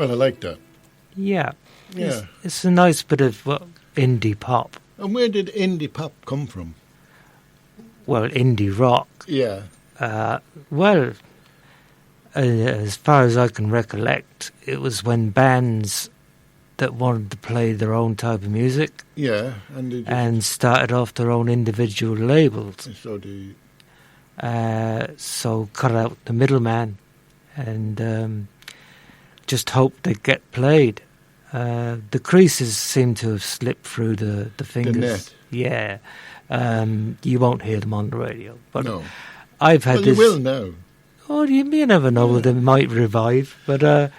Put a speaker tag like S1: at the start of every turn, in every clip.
S1: kind of like that.
S2: Yeah.
S1: Yeah.
S2: It's a nice bit of indie pop.
S1: And where did indie pop come from?
S2: Well, indie rock.
S1: Yeah.
S2: As far as I can recollect, it was when bands that wanted to play their own type of music,
S1: Yeah,
S2: and started off their own individual labels.
S1: So
S2: cut out the middleman, and just hoped they'd get played. The creases seem to have slipped through the fingers.
S1: The net.
S2: Yeah, you won't hear them on the radio. But
S1: no.
S2: I've had this.
S1: You will now.
S2: Oh, you never know. They might revive. But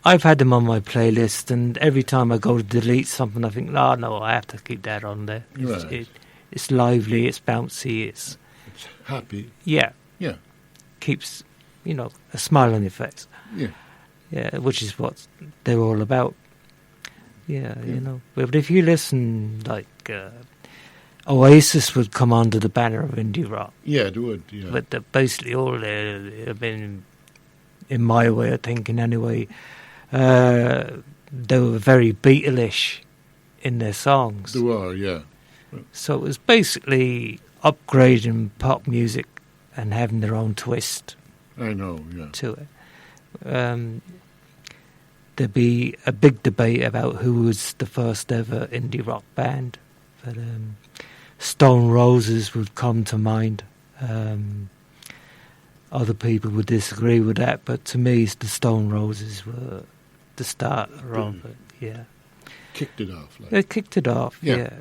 S2: I've had them on my playlist, and every time I go to delete something, I think, no, I have to keep that on there.
S1: Right.
S2: It's lively, it's bouncy, it's
S1: happy.
S2: Yeah.
S1: Yeah.
S2: Keeps, a smile on your face.
S1: Yeah.
S2: Yeah, which is what they're all about. Yeah, But if you listen, like, Oasis would come under the banner of indie rock.
S1: Yeah, they would, yeah.
S2: But basically all they've been, in my way of thinking anyway, they were very Beatle-ish in their songs.
S1: They were, yeah.
S2: So it was basically upgrading pop music and having their own twist.
S1: I know, yeah.
S2: To it. There'd be a big debate about who was the first ever indie rock band. But Stone Roses would come to mind. Other people would disagree with that, but to me, the Stone Roses were the start of it. Yeah,
S1: kicked it off.
S2: They kicked it off. Yeah.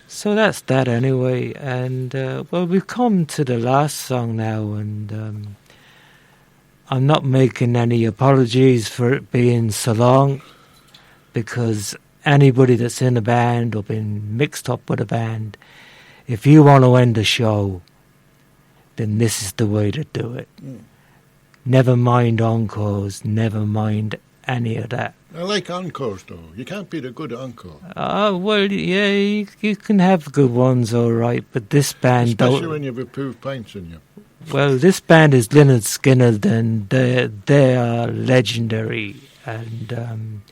S2: So that's that anyway. And we've come to the last song now, and I'm not making any apologies for it being so long, because anybody that's in a band or been mixed up with a band, if you want to end a show, then this is the way to do it. Mm. Never mind encores, never mind any of that.
S1: I like encores, though. You can't beat a good encore.
S2: Well, yeah, you can have good ones, all right, but this band...
S1: Especially when you've approved pints in you.
S2: Well, this band is Lynyrd Skynyrd, and they are legendary, and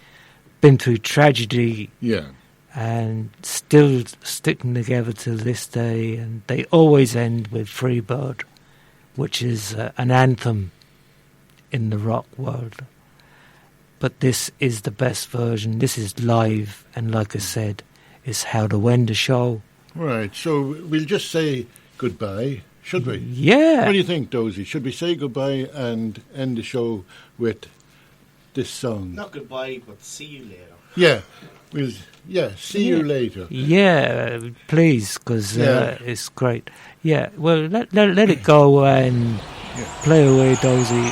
S2: been through tragedy.
S1: Yeah.
S2: And still sticking together to this day, and they always end with Free Bird, which is an anthem in the rock world. But this is the best version. This is live, and like I said, it's how to end the show.
S1: Right, so we'll just say goodbye, should we?
S2: Yeah.
S1: What do you think, Dozy? Should we say goodbye and end the show with this song?
S3: Not goodbye, but see you later.
S1: Yeah. See you later.
S2: Yeah, please, because it's great. Yeah, well, let it go and play away, Dozy.